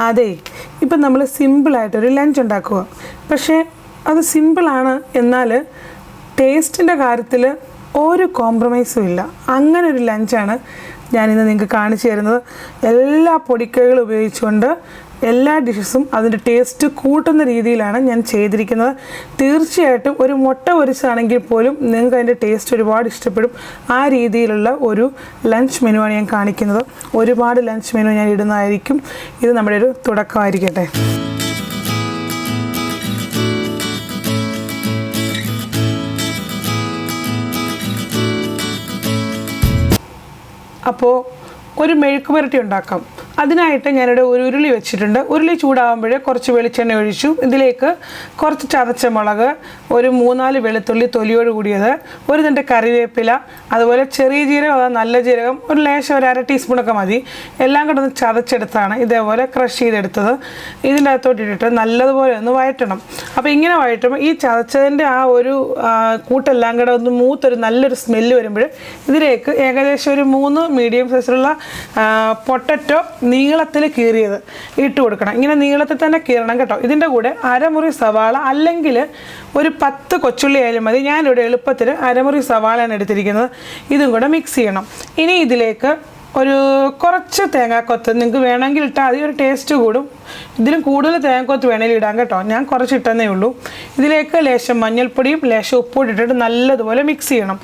അതെ, ഇപ്പം നമ്മൾ സിമ്പിളായിട്ടൊരു ലഞ്ച് ഉണ്ടാക്കുക. പക്ഷേ അത് സിമ്പിളാണ്, എന്നാൽ ടേസ്റ്റിൻ്റെ കാര്യത്തിൽ ഒരു കോംപ്രമൈസും ഇല്ല. അങ്ങനെ ഒരു ലഞ്ചാണ് ഞാനിന്ന് നിങ്ങൾക്ക് കാണിച്ചു തരുന്നത്. എല്ലാ പൊടിക്കൈകളും ഉപയോഗിച്ചുകൊണ്ട് എല്ലാ ഡിഷസും അതിൻ്റെ ടേസ്റ്റ് കൂട്ടുന്ന രീതിയിലാണ് ഞാൻ ചെയ്തിരിക്കുന്നത്. തീർച്ചയായിട്ടും ഒരു മുട്ട പൊരിച്ചാണെങ്കിൽ പോലും നിങ്ങൾക്ക് അതിൻ്റെ ടേസ്റ്റ് ഒരുപാട് ഇഷ്ടപ്പെടും. ആ രീതിയിലുള്ള ഒരു ലഞ്ച് മെനുവാണ് ഞാൻ കാണിക്കുന്നത്. ഒരുപാട് ലഞ്ച് മെനു ഞാൻ ഇടുന്നതായിരിക്കും. ഇത് നമ്മുടെ ഒരു തുടക്കമായിരിക്കട്ടെ. അപ്പോൾ ഒരു മെഴുക്ക് പുരട്ടി ഉണ്ടാക്കാം. അതിനായിട്ട് ഞാനിവിടെ ഒരു ഉരുളി വെച്ചിട്ടുണ്ട്. ഉരുളി ചൂടാകുമ്പോഴേ കുറച്ച് വെളിച്ചെണ്ണ ഒഴിച്ചു. ഇതിലേക്ക് കുറച്ച് ചതച്ച മുളക്, ഒരു 3-4 വെളുത്തുള്ളി തൊലിയോട് കൂടിയത്, ഒരു തണ്ട് കറിവേപ്പില, അതുപോലെ ചെറിയ ജീരകം, നല്ല ജീരകം, ഒരു ലേശം ഒരു 1/2 ടീസ്പൂണൊക്കെ മതി. എല്ലാം കൂടെ ഒന്ന് ചതച്ചെടുത്താണ് ഇതേപോലെ ക്രഷ് ചെയ്തെടുത്തത്. ഇതിൻ്റെ അകത്തോട്ടിട്ടിട്ട് നല്ലതുപോലെ ഒന്ന് വഴറ്റണം. അപ്പോൾ ഇങ്ങനെ വഴറ്റുമ്പോൾ ഈ ചതച്ചതിൻ്റെ ആ ഒരു കൂട്ടെല്ലാം കൂടെ ഒന്ന് മൂത്തൊരു നല്ലൊരു സ്മെല്ല് വരുമ്പോൾ ഇതിലേക്ക് ഏകദേശം ഒരു 3 മീഡിയം സൈസിലുള്ള പൊട്ടറ്റോ നീളത്തിൽ കീറിയത് ഇട്ട് കൊടുക്കണം. ഇങ്ങനെ നീളത്തിൽ തന്നെ കീറണം കേട്ടോ. ഇതിൻ്റെ കൂടെ അരമുറി സവാള അല്ലെങ്കിൽ ഒരു 10 കൊച്ചുള്ളി ആയാലും മതി. ഞാനിവിടെ എളുപ്പത്തിൽ അരമുറി സവാളയാണ് എടുത്തിരിക്കുന്നത്. ഇതും കൂടെ മിക്സ് ചെയ്യണം. ഇനി ഇതിലേക്ക് ഒരു കുറച്ച് തേങ്ങാക്കൊത്ത് നിങ്ങൾക്ക് വേണമെങ്കിൽ ഇട്ടാൽ അതിൽ ഒരു ടേസ്റ്റ് കൂടും. ഇതിലും കൂടുതൽ തേങ്ങാക്കൊത്ത് വേണമെങ്കിൽ ഇടാം കേട്ടോ. ഞാൻ കുറച്ച് ഇട്ടെന്നേ ഉള്ളൂ. ഇതിലേക്ക് ലേശം മഞ്ഞൾപ്പൊടിയും ലേശം ഉപ്പും ഇട്ടിട്ട് നല്ലതുപോലെ മിക്സ് ചെയ്യണം.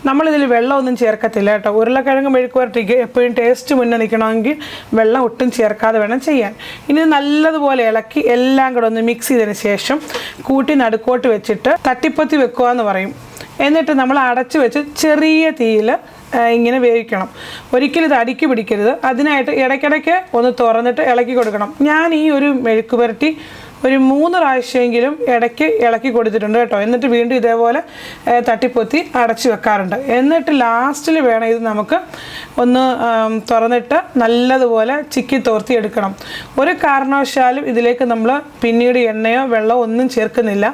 നമ്മളിതിൽ വെള്ളമൊന്നും ചേർക്കത്തില്ല കേട്ടോ. ഉരുളക്കിഴങ്ങ് മെഴുക്ക് പുരട്ടിക്ക് എപ്പോഴും ടേസ്റ്റ് മുന്നേ നിൽക്കണമെങ്കിൽ വെള്ളം ഒട്ടും ചേർക്കാതെ വേണം ചെയ്യാൻ. ഇനി നല്ലതുപോലെ ഇളക്കി എല്ലാം കൂടെ ഒന്ന് മിക്സ് ചെയ്തതിന് ശേഷം കൂട്ടി നടുക്കോട്ട് വെച്ചിട്ട് തട്ടിപ്പൊത്തി വെക്കുക എന്ന് പറയും. എന്നിട്ട് നമ്മൾ അടച്ചു വെച്ച് ചെറിയ തീയിൽ ഇങ്ങനെ വേവിക്കണം. ഒരിക്കലും ഇത് അടുക്കി പിടിക്കരുത്. അതിനായിട്ട് ഇടയ്ക്കിടയ്ക്ക് ഒന്ന് തുറന്നിട്ട് ഇളക്കി കൊടുക്കണം. ഞാൻ ഈ ഒരു മെഴുക്ക് പുരട്ടി ഒരു 3 പ്രാവശ്യമെങ്കിലും ഇടയ്ക്ക് ഇളക്കി കൊടുത്തിട്ടുണ്ട് കേട്ടോ. എന്നിട്ട് വീണ്ടും ഇതേപോലെ തട്ടിപ്പൊത്തി അടച്ചു വെക്കാറുണ്ട്. എന്നിട്ട് ലാസ്റ്റിൽ വേണം ഇത് നമുക്ക് ഒന്ന് തുറന്നിട്ട് നല്ലതുപോലെ ചിക്കി തോർത്തി എടുക്കണം. ഒരു കാരണവശാലും ഇതിലേക്ക് നമ്മൾ പിന്നീട് എണ്ണയോ വെള്ളമോ ഒന്നും ചേർക്കുന്നില്ല.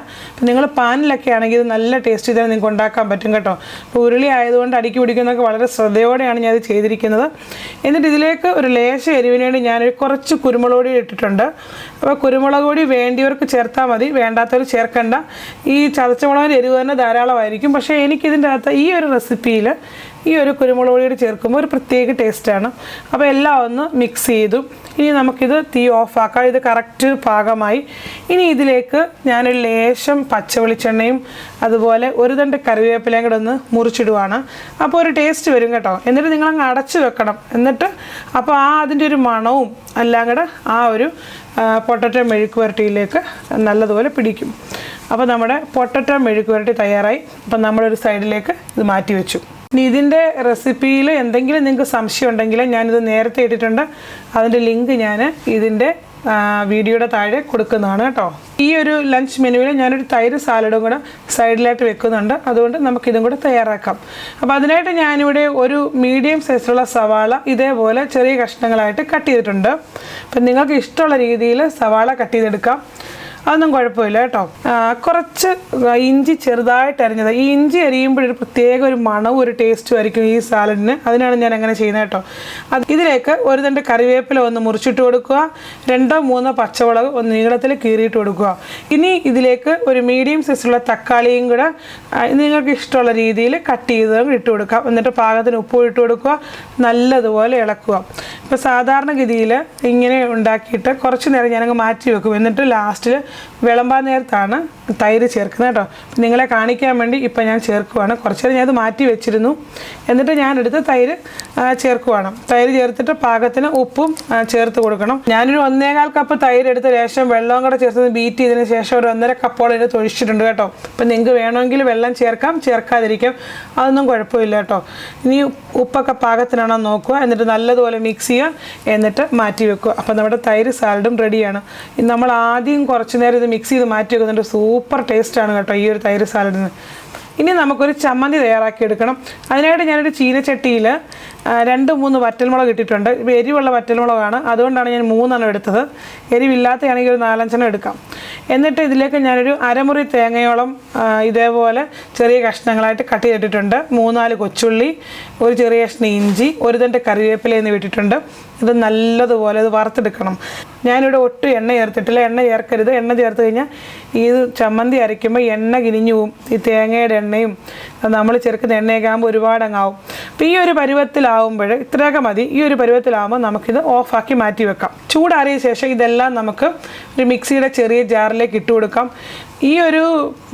നിങ്ങൾ പാനിലൊക്കെ ആണെങ്കിൽ ഇത് നല്ല ടേസ്റ്റ് ചെയ്താൽ നിങ്ങൾക്ക് ഉണ്ടാക്കാൻ പറ്റും കേട്ടോ. അപ്പോൾ ഉരുളി ആയതുകൊണ്ട് അടുക്കി പിടിക്കുന്നതൊക്കെ വളരെ ശ്രദ്ധയോടെയാണ് ഞാനത് ചെയ്തിരിക്കുന്നത്. എന്നിട്ട് ഇതിലേക്ക് ഒരു ലേശം എരിവിന് വേണ്ടി ഞാനൊരു കുറച്ച് കുരുമുളക് പൊടി ഇട്ടിട്ടുണ്ട്. അപ്പോൾ കുരുമുളക് പൊടി വേണ്ടിയവർക്ക് ചേർത്താൽ മതി, വേണ്ടാത്തവർ ചേർക്കണ്ട. ഈ ചതച്ച മുളകിന് എരിവ് തന്നെ ധാരാളമായിരിക്കും. പക്ഷേ എനിക്കിതിൻ്റെ അകത്ത് ഈ ഒരു റെസിപ്പിയിൽ ഈ ഒരു കുരുമുളക് പൊടി ചേർക്കുമ്പോൾ ഒരു പ്രത്യേക ടേസ്റ്റാണ്. അപ്പോൾ എല്ലാം ഒന്ന് മിക്സ് ചെയ്തു. ഇനി നമുക്കിത് തീ ഓഫാക്കാം. ഇത് കറക്റ്റ് പാകമായി. ഇനി ഇതിലേക്ക് ഞാനൊരു ലേശം പച്ച വെളിച്ചെണ്ണയും അതുപോലെ ഒരു തണ്ട് കറിവേപ്പിലയും കൂടെ ഒന്ന് മുറിച്ചിടുവാണ്. അപ്പോൾ ഒരു ടേസ്റ്റ് വരും കേട്ടോ. എന്നിട്ട് നിങ്ങളങ്ങ് അടച്ച് വെക്കണം. എന്നിട്ട് അപ്പോൾ അതിൻ്റെ ഒരു മണവും എല്ലാം കൂടെ ആ ഒരു പൊട്ടറ്റോ മെഴുക്ക് പുരട്ടിയിലേക്ക് നല്ലതുപോലെ പിടിക്കും. അപ്പോൾ നമ്മുടെ പൊട്ടറ്റോ മെഴുക്ക് പുരട്ടി തയ്യാറായി. അപ്പം നമ്മളൊരു സൈഡിലേക്ക് ഇത് മാറ്റി വെച്ചു. ഇനി ഇതിൻ്റെ റെസിപ്പിയിൽ എന്തെങ്കിലും നിങ്ങൾക്ക് സംശയം ഉണ്ടെങ്കിൽ ഞാനിത് നേരത്തെ ഇട്ടിട്ടുണ്ട്. അതിൻ്റെ ലിങ്ക് ഞാൻ ഇതിൻ്റെ വീഡിയോയുടെ താഴെ കൊടുക്കുന്നതാണ് കേട്ടോ. ഈ ഒരു ലഞ്ച് മെനുവിൽ ഞാനൊരു തൈര് സാലഡും കൂടെ സൈഡിലായിട്ട് വെക്കുന്നുണ്ട്. അതുകൊണ്ട് നമുക്കിതും കൂടെ തയ്യാറാക്കാം. അപ്പോൾ അതിനായിട്ട് ഞാനിവിടെ ഒരു മീഡിയം സൈസിലുള്ള സവാള ഇതേപോലെ ചെറിയ കഷ്ണങ്ങളായിട്ട് കട്ട് ചെയ്തിട്ടുണ്ട്. അപ്പം നിങ്ങൾക്ക് ഇഷ്ടമുള്ള രീതിയിൽ സവാള കട്ട് ചെയ്തെടുക്കാം. അതൊന്നും കുഴപ്പമില്ല കേട്ടോ. കുറച്ച് ഇഞ്ചി ചെറുതായിട്ട് അരിഞ്ഞത്. ഈ ഇഞ്ചി അരിയുമ്പോഴൊരു പ്രത്യേക ഒരു മണവും ഒരു ടേസ്റ്റും ആയിരിക്കും ഈ സാലഡിന്. അതിനാണ് ഞാൻ അങ്ങനെ ചെയ്യുന്നത് കേട്ടോ. ഇതിലേക്ക് ഒരു തണ്ട് കറിവേപ്പില ഒന്ന് മുറിച്ചിട്ട് കൊടുക്കുക. 2-3 പച്ചമുളക് ഒന്ന് നീളത്തിൽ കീറിയിട്ട് കൊടുക്കുക. ഇനി ഇതിലേക്ക് ഒരു മീഡിയം സൈസുള്ള തക്കാളിയും കൂടെ നിങ്ങൾക്ക് ഇഷ്ടമുള്ള രീതിയിൽ കട്ട് ചെയ്ത് ഇട്ട് കൊടുക്കാം. എന്നിട്ട് പാകത്തിന് ഉപ്പ് ഇട്ട് കൊടുക്കുക. നല്ലതുപോലെ ഇളക്കുക. ഇപ്പോൾ സാധാരണഗതിയിൽ ഇങ്ങനെ ഉണ്ടാക്കിയിട്ട് കുറച്ച് നേരം ഞാനങ്ങ് മാറ്റി വെക്കും. എന്നിട്ട് ലാസ്റ്റിൽ വിളമ്പാൻ നേരത്താണ് തൈര് ചേർക്കുന്നത് കേട്ടോ. നിങ്ങളെ കാണിക്കാൻ വേണ്ടി ഇപ്പം ഞാൻ ചേർക്കുവാണ്. കുറച്ച് നേരം ഞാനത് മാറ്റി വെച്ചിരുന്നു. എന്നിട്ട് ഞാനെടുത്ത് തൈര് ചേർക്കുവാണ്. തൈര് ചേർത്തിട്ട് പാകത്തിന് ഉപ്പും ചേർത്ത് കൊടുക്കണം. ഞാനൊരു 1.25 കപ്പ് തൈര് എടുത്ത് ലേശം വെള്ളവും കൂടെ ചേർത്ത് ബീറ്റ് ചെയ്തതിന് ശേഷം ഒരു 1.5 കപ്പോളം ഇതിന് തൊഴിച്ചിട്ടുണ്ട് കേട്ടോ. അപ്പം നിങ്ങൾക്ക് വേണമെങ്കിൽ വെള്ളം ചേർക്കാം, ചേർക്കാതിരിക്കാം, അതൊന്നും കുഴപ്പമില്ല കേട്ടോ. ഇനി ഉപ്പൊക്കെ പാകത്തിനാണോ നോക്കുക. എന്നിട്ട് നല്ലതുപോലെ മിക്സ് ചെയ്യുക. എന്നിട്ട് മാറ്റി വെക്കുക. അപ്പം നമ്മുടെ തൈര് സാലഡും റെഡിയാണ്. നമ്മൾ ആദ്യം കുറച്ച് നേരം ഇത് മിക്സ് ചെയ്ത് മാറ്റി വെക്കുന്നുണ്ട്. സൂപ്പർ ടേസ്റ്റാണ് കേട്ടോ ഈ ഒരു തൈര് സാലഡിന്. ഇനി നമുക്കൊരു ചമ്മന്തി തയ്യാറാക്കി എടുക്കണം. അതിനായിട്ട് ഞാനൊരു ചീനച്ചട്ടിയിൽ 2-3 വറ്റൽമുളക് ഇട്ടിട്ടുണ്ട്. എരിവുള്ള വറ്റൽമുളകാണ്, അതുകൊണ്ടാണ് ഞാൻ 3 എടുത്തത്. എരിവില്ലാത്തയാണെങ്കിൽ ഒരു 4-5 എടുക്കാം. എന്നിട്ട് ഇതിലേക്ക് ഞാനൊരു അരമുറി തേങ്ങയോളം ഇതേപോലെ ചെറിയ കഷ്ണങ്ങളായിട്ട് കട്ട് ചെയ്തിട്ടുണ്ട്. 3-4 കൊച്ചുള്ളി, ഒരു ചെറിയ കഷ്ണം ഇഞ്ചി, ഒരു തണ്ട് കറിവേപ്പില എന്നിവ ഇട്ടിട്ടുണ്ട്. ഇത് നല്ലതുപോലെ ഇത് വറുത്തെടുക്കണം. ഞാനിവിടെ ഒട്ടും എണ്ണ ചേർത്തിട്ടില്ല. എണ്ണ ചേർക്കരുത്. എണ്ണ ചേർത്ത് കഴിഞ്ഞാൽ ഈ ചമ്മന്തി അരയ്ക്കുമ്പോൾ എണ്ണ കിനിഞ്ഞു പോവും. ഈ തേങ്ങയുടെ എണ്ണയും നമ്മൾ ചേർക്കുന്ന എണ്ണയൊക്കെ ആകുമ്പോൾ ഒരുപാട് അങ്ങാവും. അപ്പോൾ ഈ ഒരു പരുവത്തിലാവുമ്പോൾ ഇത്രയൊക്കെ മതി. ഈ ഒരു പരുവത്തിലാവുമ്പോൾ നമുക്കിത് ഓഫാക്കി മാറ്റി വെക്കാം. ചൂടാറിയ ശേഷം ഇതെല്ലാം നമുക്ക് ഒരു മിക്സിയുടെ ചെറിയ ജാറിലേക്ക് ഇട്ട് കൊടുക്കാം. ഈ ഒരു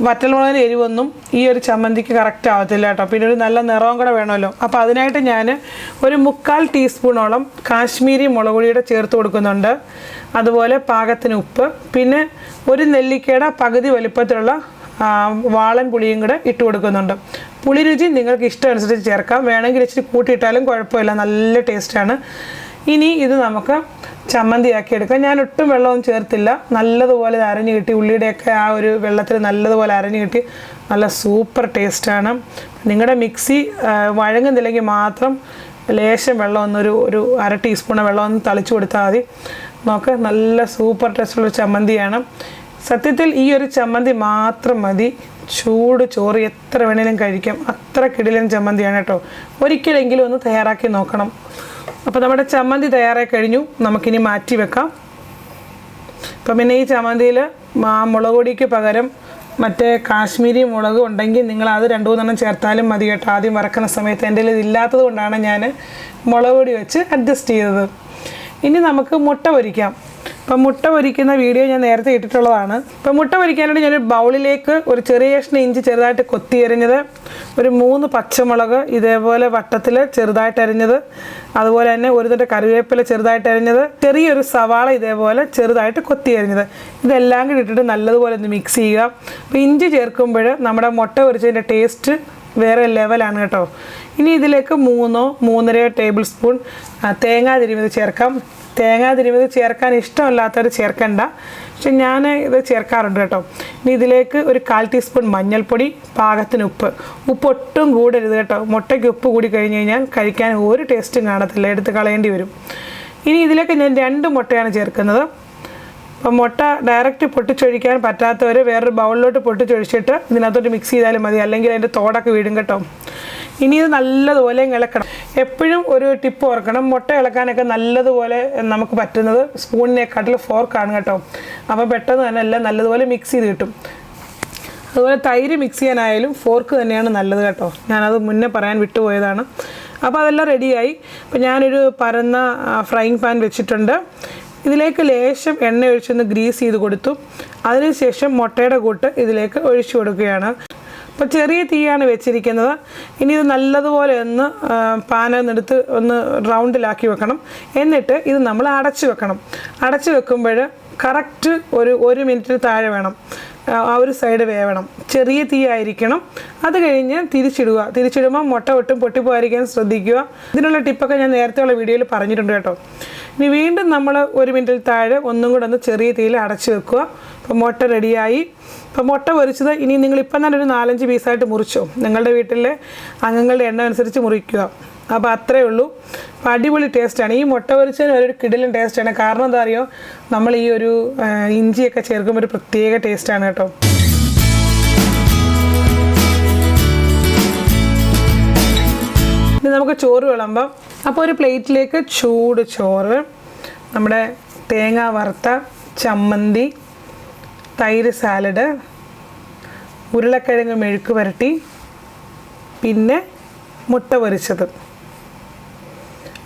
വറ്റൽമുളകിൻ്റെ എരിവൊന്നും ഈ ഒരു ചമ്മന്തിക്ക് കറക്റ്റ് ആവത്തില്ല കേട്ടോ. പിന്നെ ഒരു നല്ല നിറവും കൂടെ വേണമല്ലോ. അപ്പോൾ അതിനായിട്ട് ഞാൻ ഒരു 3/4 ടീസ്പൂണോളം കാശ്മീരി മുളക് പൊടിയുടെ ചേർത്ത് കൊടുക്കുന്നുണ്ട്. അതുപോലെ പാകത്തിന് ഉപ്പ്, പിന്നെ ഒരു നെല്ലിക്കയുടെ പകുതി വലിപ്പത്തിലുള്ള വാളൻ പുളിയും കൂടെ ഇട്ട് കൊടുക്കുന്നുണ്ട്. പുളി രുചി നിങ്ങൾക്ക് ഇഷ്ടമനുസരിച്ച് ചേർക്കാം. വേണമെങ്കിൽ ഇച്ചിരി കൂട്ടിയിട്ടാലും കുഴപ്പമില്ല, നല്ല ടേസ്റ്റാണ്. ഇനി ഇത് നമുക്ക് ചമ്മന്തിയാക്കി എടുക്കാം. ഞാൻ ഒട്ടും വെള്ളമൊന്നും ചേർത്തില്ല. നല്ലതുപോലെ അരഞ്ഞു കിട്ടി. ഉള്ളിയുടെയൊക്കെ ആ ഒരു വെള്ളത്തിൽ നല്ലതുപോലെ അരഞ്ഞു കിട്ടി. നല്ല സൂപ്പർ ടേസ്റ്റാണ്. നിങ്ങളുടെ മിക്സി വഴങ്ങുന്നില്ലെങ്കിൽ മാത്രം ലേശം വെള്ളം ഒരു 1/2 ടീസ്പൂൺ വെള്ളം ഒന്ന് തളിച്ചു കൊടുത്താൽ മതി. നോക്ക്, നല്ല സൂപ്പർ ടേസ്റ്റുള്ള ചമ്മന്തിയാണ്. സത്യത്തിൽ ഈ ഒരു ചമ്മന്തി മാത്രം മതി ചൂട് ചോറ് എത്ര വേണേലും കഴിക്കാം. അത്ര കിടിലൻ ചമ്മന്തിയാണ് കേട്ടോ. ഒരിക്കലെങ്കിലും ഒന്ന് തയ്യാറാക്കി നോക്കണം. അപ്പോൾ നമ്മുടെ ചമ്മന്തി തയ്യാറായി കഴിഞ്ഞു. നമുക്കിനി മാറ്റി വെക്കാം. അപ്പം പിന്നെ ഈ ചമ്മന്തിയിൽ മുളക് പൊടിക്ക് പകരം മറ്റേ കാശ്മീരി മുളക് ഉണ്ടെങ്കിൽ നിങ്ങൾ അത് 2-3 ചേർത്താലും മതി കേട്ടോ. ആദ്യം വറക്കുന്ന സമയത്ത് എൻ്റെ കയ്യിൽ ഇതില്ലാത്തത് കൊണ്ടാണ് ഞാൻ മുളക് പൊടി വെച്ച് അഡ്ജസ്റ്റ് ചെയ്തത്. ഇനി നമുക്ക് മുട്ട പൊരിക്കാം. അപ്പം മുട്ട പൊരിക്കുന്ന വീഡിയോ ഞാൻ നേരത്തെ ഇട്ടിട്ടുള്ളതാണ്. അപ്പം മുട്ട പൊരിക്കാനായിട്ട് ഞാനൊരു ബൗളിലേക്ക് ഒരു ചെറിയ കഷ്ണം ഇഞ്ചി ചെറുതായിട്ട് കൊത്തി അരിഞ്ഞത്, ഒരു 3 പച്ചമുളക് ഇതേപോലെ വട്ടത്തിൽ ചെറുതായിട്ട് അരിഞ്ഞത്, അതുപോലെ തന്നെ ഒരു തട്ട് കറിവേപ്പില ചെറുതായിട്ട് അരിഞ്ഞത്, ചെറിയൊരു സവാള ഇതേപോലെ ചെറുതായിട്ട് കൊത്തി അരിഞ്ഞത്, ഇതെല്ലാം കൂടി ഇട്ടിട്ട് നല്ലതുപോലെ ഒന്ന് മിക്സ് ചെയ്യുക. അപ്പോൾ ഇഞ്ചി ചേർക്കുമ്പോൾ നമ്മുടെ മുട്ട പൊരിച്ചതിൻ്റെ ടേസ്റ്റ് വേറെ ലെവലാണ് കേട്ടോ. ഇനി ഇതിലേക്ക് 3-3.5 ടേബിൾ സ്പൂൺ തേങ്ങ തിരുമിത് ചേർക്കാം. തേങ്ങ തിരുമിത് ചേർക്കാൻ ഇഷ്ടമല്ലാത്തവർ ചേർക്കണ്ട, പക്ഷെ ഞാൻ ഇത് ചേർക്കാറുണ്ട് കേട്ടോ. ഇനി ഇതിലേക്ക് ഒരു 1/4 ടീസ്പൂൺ മഞ്ഞൾപ്പൊടി, പാകത്തിന് ഉപ്പ് ഒട്ടും കൂടരുത് കേട്ടോ. മുട്ടയ്ക്ക് ഉപ്പ് കൂടി കഴിഞ്ഞ് കഴിഞ്ഞാൽ കഴിക്കാൻ ഒരു ടേസ്റ്റും കാണത്തില്ല, എടുത്ത് കളയേണ്ടി വരും. ഇനി ഇതിലേക്ക് ഞാൻ 2 മുട്ടയാണ് ചേർക്കുന്നത്. അപ്പം മുട്ട ഡയറക്റ്റ് പൊട്ടിച്ചൊഴിക്കാൻ പറ്റാത്തവർ വേറൊരു ബൗളിലോട്ട് പൊട്ടിച്ചൊഴിച്ചിട്ട് ഇതിനകത്തോട്ട് മിക്സ് ചെയ്താലും മതി, അല്ലെങ്കിൽ അതിൻ്റെ തോടൊക്കെ വീടും കേട്ടോ. ഇനി ഇത് നല്ലതുപോലെ ഇളക്കണം. എപ്പോഴും ഒരു ടിപ്പ് ഓർക്കണം, മുട്ട ഇളക്കാനൊക്കെ നല്ലതുപോലെ നമുക്ക് പറ്റുന്നത് സ്പൂണിനെക്കാട്ടിൽ ഫോർക്കാണ് കേട്ടോ. അപ്പോൾ പെട്ടെന്ന് തന്നെ എല്ലാം നല്ലതുപോലെ മിക്സ് ചെയ്ത് കിട്ടും. അതുപോലെ തൈര് മിക്സ് ചെയ്യാനായാലും ഫോർക്ക് തന്നെയാണ് നല്ലത് കേട്ടോ. ഞാനത് മുന്നേ പറയാൻ വിട്ടുപോയതാണ്. അപ്പോൾ അതെല്ലാം റെഡിയായി. അപ്പോൾ ഞാനൊരു പരന്ന ഫ്രൈയിങ് പാൻ വെച്ചിട്ടുണ്ട്. ഇതിലേക്ക് ലേശം എണ്ണ ഒഴിച്ചൊന്ന് ഗ്രീസ് ചെയ്ത് കൊടുത്തു. അതിനുശേഷം മുട്ടയുടെ കൂട്ട് ഇതിലേക്ക് ഒഴിച്ചു കൊടുക്കുകയാണ്. അപ്പോൾ ചെറിയ തീയാണ് വെച്ചിരിക്കുന്നത്. ഇനി ഇത് നല്ലതുപോലെ ഒന്ന് പാനെടുത്ത് ഒന്ന് റൗണ്ടിലാക്കി വെക്കണം. എന്നിട്ട് ഇത് നമ്മൾ അടച്ചു വെക്കണം. അടച്ചു വെക്കുമ്പോൾ കറക്റ്റ് ഒരു 1 മിനിറ്റിന് താഴെ വേണം ആ ഒരു സൈഡ് വേവണം. ചെറിയ തീ ആയിരിക്കണം. അത് കഴിഞ്ഞ് തിരിച്ചിടുമ്പോൾ മുട്ട ഒട്ടും പൊട്ടിപ്പോയിരിക്കാൻ ശ്രദ്ധിക്കുക. ഇതിനുള്ള ടിപ്പൊക്കെ ഞാൻ നേരത്തെയുള്ള വീഡിയോയിൽ പറഞ്ഞിട്ടുണ്ട് കേട്ടോ. ഇനി വീണ്ടും നമ്മൾ 1 മിനിറ്റിൽ താഴെ ഒന്നും കൂടെ ഒന്ന് ചെറിയ തീയിൽ അടച്ചു വെക്കുക. അപ്പോൾ മുട്ട റെഡിയായി. അപ്പോൾ മുട്ട പൊരിച്ചത് ഇനി നിങ്ങളിപ്പം തന്നെ ഒരു 4-5 പീസായിട്ട് മുറിച്ചോ. നിങ്ങളുടെ വീട്ടിലെ അംഗങ്ങളുടെ എണ്ണം അനുസരിച്ച് മുറിക്കുക. അപ്പോൾ അത്രയേ ഉള്ളൂ. അപ്പോൾ അടിപൊളി ടേസ്റ്റാണ്. ഈ മുട്ട പൊരിച്ചതിന് ഒരു കിടിലൻ ടേസ്റ്റാണ്. കാരണം എന്താ അറിയോ, നമ്മൾ ഈ ഒരു ഇഞ്ചിയൊക്കെ ചേർക്കുമ്പോൾ ഒരു പ്രത്യേക ടേസ്റ്റാണ് കേട്ടോ. ഇനി നമുക്ക് ചോറ് വിളമ്പാം. അപ്പോൾ ഒരു പ്ലേറ്റിലേക്ക് ചൂട് ചോറ്, നമ്മുടെ തേങ്ങ വറുത്ത ചമ്മന്തി, തൈര് സാലഡ്, ഉരുളക്കിഴങ്ങ് മെഴുക്ക് പുരട്ടി, പിന്നെ മുട്ട പൊരിച്ചത്.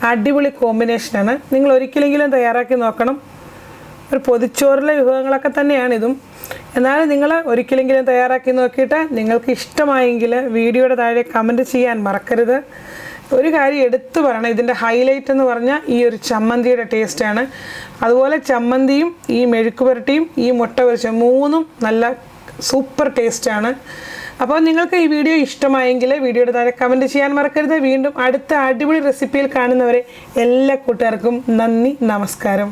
അടിപൊളി കോമ്പിനേഷനാണ്. നിങ്ങൾ ഒരിക്കലെങ്കിലും തയ്യാറാക്കി നോക്കണം. ഒരു പൊതിച്ചോറിലെ വിഭവങ്ങളൊക്കെ തന്നെയാണ് ഇതും. എന്നാലും നിങ്ങൾ ഒരിക്കലെങ്കിലും തയ്യാറാക്കി നോക്കിയിട്ട് നിങ്ങൾക്ക് ഇഷ്ടമായെങ്കിൽ വീഡിയോയുടെ താഴെ കമൻറ്റ് ചെയ്യാൻ മറക്കരുത്. ഒരു കാര്യം എടുത്തു പറയണം, ഇതിൻ്റെ ഹൈലൈറ്റ് എന്ന് പറഞ്ഞാൽ ഈ ഒരു ചമ്മന്തിയുടെ ടേസ്റ്റാണ്. അതുപോലെ ചമ്മന്തിയും ഈ മെഴുക്ക് പുരട്ടിയും ഈ മുട്ട പൊരിച്ച 3ഉം നല്ല സൂപ്പർ ടേസ്റ്റാണ്. അപ്പോൾ നിങ്ങൾക്ക് ഈ വീഡിയോ ഇഷ്ടമായെങ്കിൽ വീഡിയോയുടെ താഴെ കമൻറ്റ് ചെയ്യാൻ മറക്കരുത്. വീണ്ടും അടുത്ത അടിപൊളി റെസിപ്പിയിൽ കാണുന്നവരെ എല്ലാ കൂട്ടുകാർക്കും നന്ദി, നമസ്കാരം.